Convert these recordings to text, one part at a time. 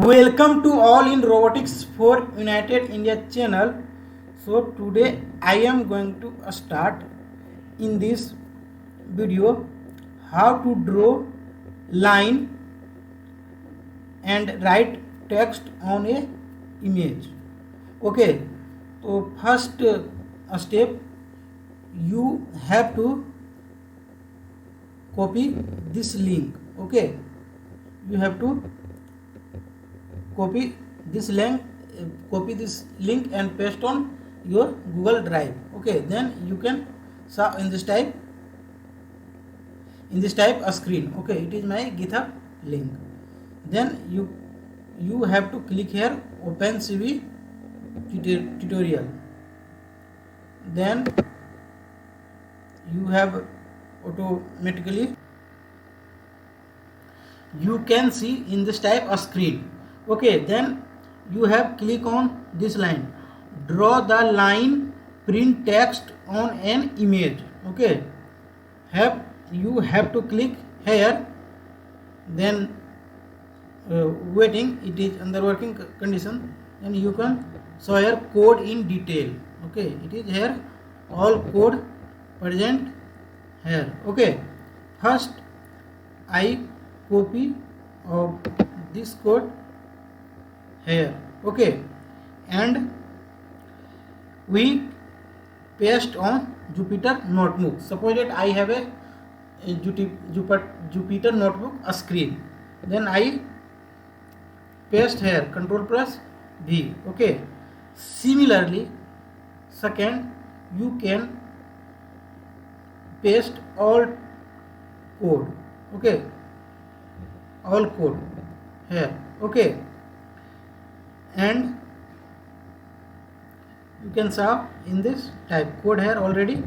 Welcome to all in robotics for United India channel. So today I am going to start in this video how to draw line and write text on a image. Okay, so first step, you have to copy this link. Okay, you have to copy this link and paste on your Google Drive. Okay, then you can saw in this type a screen. Okay, it is my GitHub link. Then you have to click here OpenCV tutorial. Then you have automatically you can see in this type a screen. Okay, then you have click on this line, draw the line, print text on an image. Okay, you have to click here, then waiting, it is under working condition, and you can show here code in detail. Okay, it is here all code present here. Okay, first I copy of this code here. Okay, and we paste on Jupyter notebook. Suppose that I have a Jupyter notebook a screen, then I paste here, control plus V. Okay, similarly second you can paste all code. Okay, all code here. Okay, and you can saw in this type code here already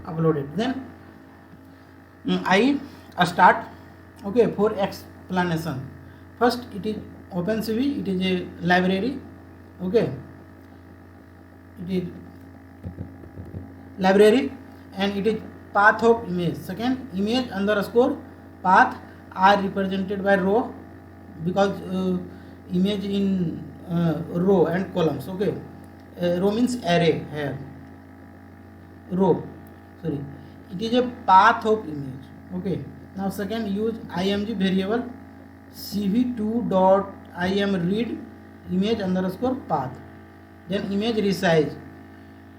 uploaded. Then I start. Okay, for explanation, first it is OpenCV, it is a library. Okay, it is library and it is path of image. Second, image underscore path are represented by row because image in row and columns. Okay, row means array here, row, sorry, it is a path of image. Okay, now second, use img variable cv2.imread image underscore path. Then image resize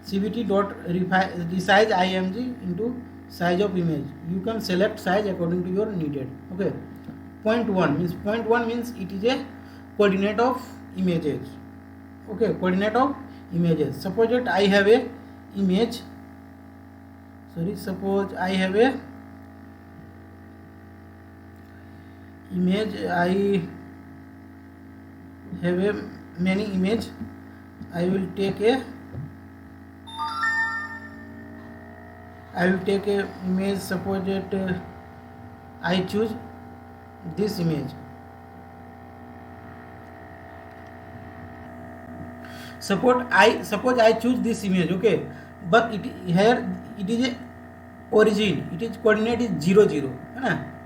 cvt.resize img into size of image. You can select size according to your needed. Okay, point 1 means it is a coordinate of images. Okay, coordinate of images. Suppose that I have a image, suppose I have a image, I have a many image. I will take a image. Suppose that I choose this image. Suppose I choose this image. Okay, but it here it is a origin, it is coordinate is 0 0.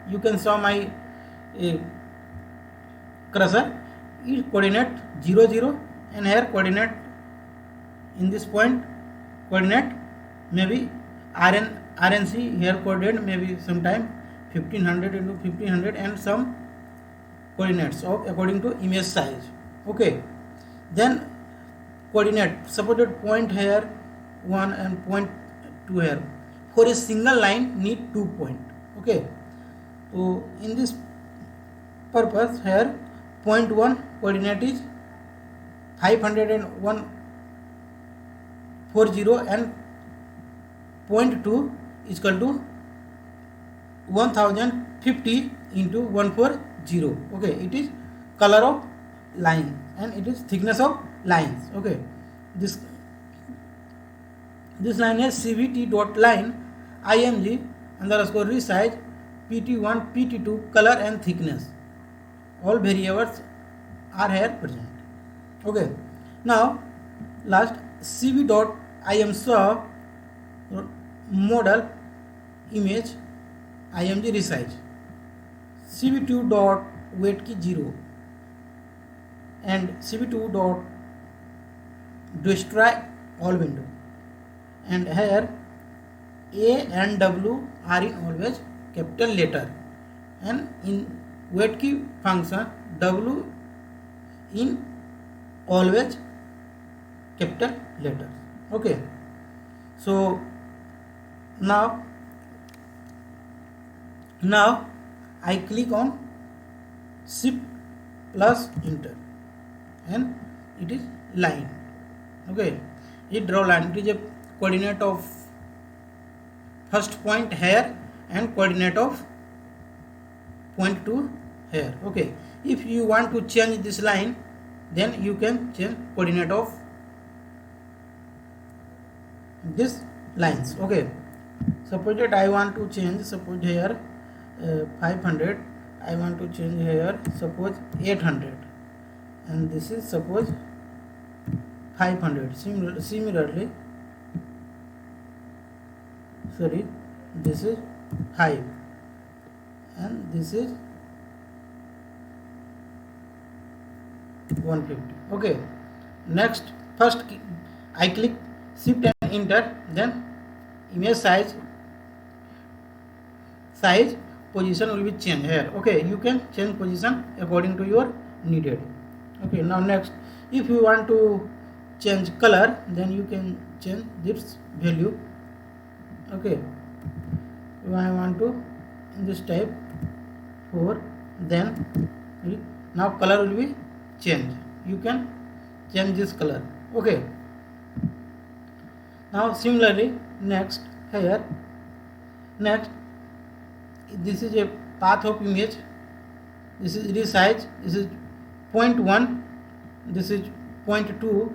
You can saw my cursor is coordinate 0 0, and here coordinate in this point coordinate maybe RNC here coordinate maybe sometime 1500 into 1500 and some coordinates of according to image size. Okay, then coordinate, suppose that point here 1 and point 2 here. For a single line need 2 point. Okay, so in this purpose here point 1 coordinate is 501.40 and point 2 is equal to 1050 into 140. Okay, it is color of line and it is thickness of lines. Okay, this line is cvt.line img underscore resize pt1 pt2 color and thickness. All variables are here present. Okay, now last cv.imsaw model image img resize cv2 dot weight की 0. and cv2 dot destroy all window, and here a and w are in always capital letter, and in wait key function w in always capital letters. Okay, so now I click on shift plus enter and it is line. Okay, it draw line. It is a coordinate of first point here and coordinate of point to here. Okay, if you want to change this line, then you can change coordinate of this lines. Okay, suppose that I want to change, suppose here 500, I want to change here suppose 800, and this is suppose 500. Similarly, sorry, this is 5 and this is 150. Okay, next first I click shift and enter, then image size position will be changed here. Okay, you can change position according to your needed. Okay, now next, if you want to change color, then you can change this value. Okay, if I want to in this type 4, then now color will be changed. You can change this color. Okay, now similarly next here, next this is a path of image, this is resize, this is 0.1, this is 0.2,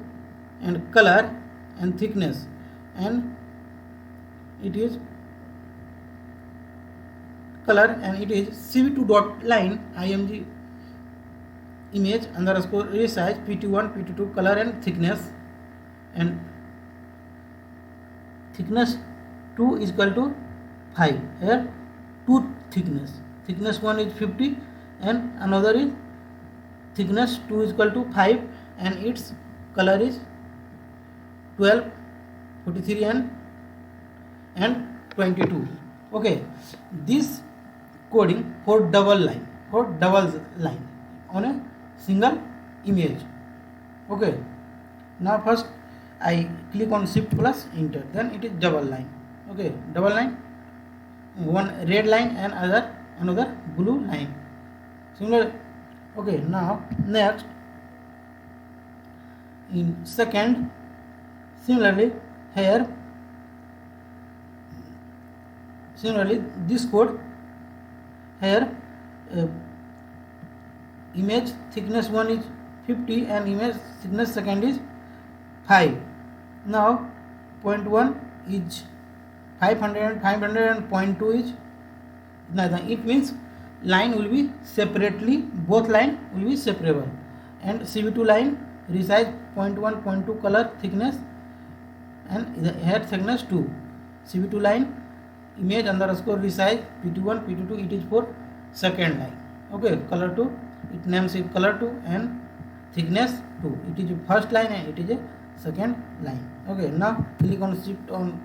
and color and thickness, and it is color, and it is cv2 dot line img image underscore resize pt1 pt2 color and thickness, and thickness 2 is equal to 5. Here 2 thickness 1 is 50 and another is thickness 2 is equal to 5, and its color is 12, 43 and 22. Okay, this coding for double line on a single image. Okay, now first I click on shift plus enter, then it is double line. Okay, double line, one red line and another blue line. Similar. Okay, now next in second, similarly here, similarly this code here, image thickness 1 is 50 and image thickness second is 5. Now 0.1 is 500 and 0.2 is nothing. It means line will be separately, both line will be separable, and cv2 line resize 0.1 0.2 color thickness, and here thickness 2, cv2 line image underscore resize pt1 pt2, it is for second line. Okay, color 2, it names it color 2, and thickness 2, it is first line and it is a second line. Okay, now click on shift on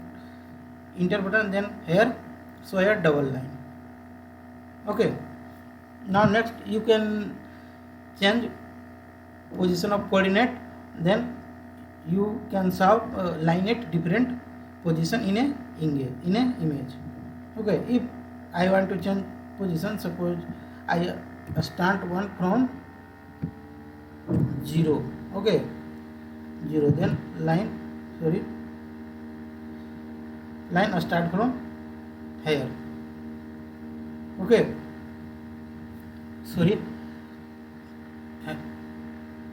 enter button, then here show a double line. Okay, now next you can change position of coordinate, then you can solve line at different position in a image. Okay, if I want to change position, suppose I start one from 0. Okay, 0, then line start from here. Okay,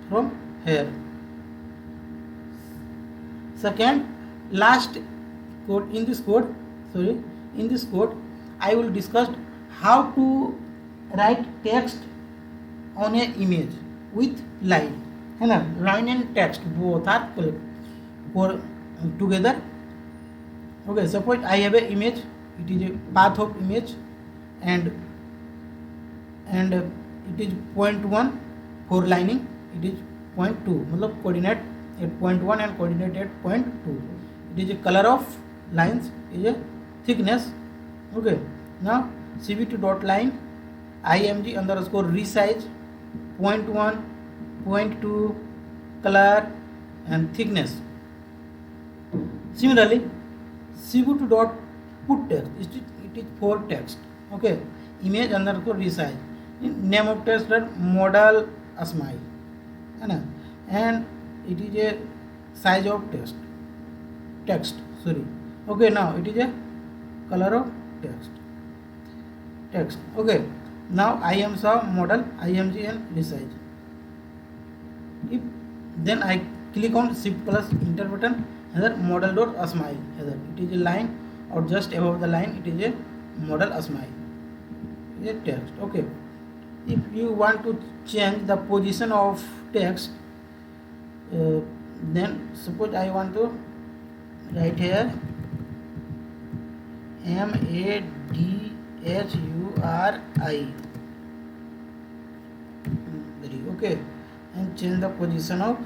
from here. Second last code, in this code I will discuss how to write text on a image with line. है ना, line and text both are for together. Okay, suppose I have a image, it is a path of image, and it is 0.1 for lining it is 0.2 मतलब coordinate at 0.1 and coordinate at 0.2. It is a color of lines is a thickness. Okay, now CB2 dot line IMG underscore resize 0.1, 0.2 color and thickness. Similarly, CB2 dot put text, it is for text. Okay, image underscore resize, name of text model smile है ना, and it is a size of text sorry. Okay, now it is a color of text. Okay, now I am saw model img and resize. If then I click on shift plus enter button, either model dot smile, either it is a line or just above the line it is a model smile, it is a text. Okay, if you want to change the position of text, then suppose I want to write here MADHURI, okay, and change the position of,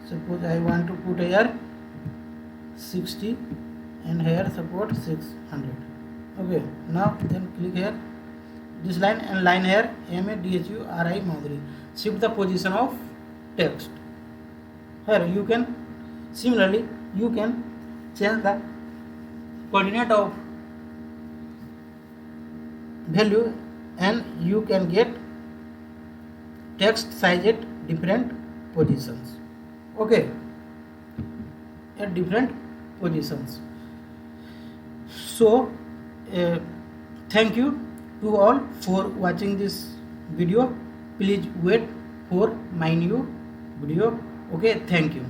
suppose I want to put here 60 and here support 600. Okay, now then click here this line and line here MADHURI Madhuri. Shift the position of text. Here you can similarly you can change the coordinate of value and you can get text size at different positions. Okay, at different positions. So thank you to all for watching this video. Please wait for my new video. Okay, thank you.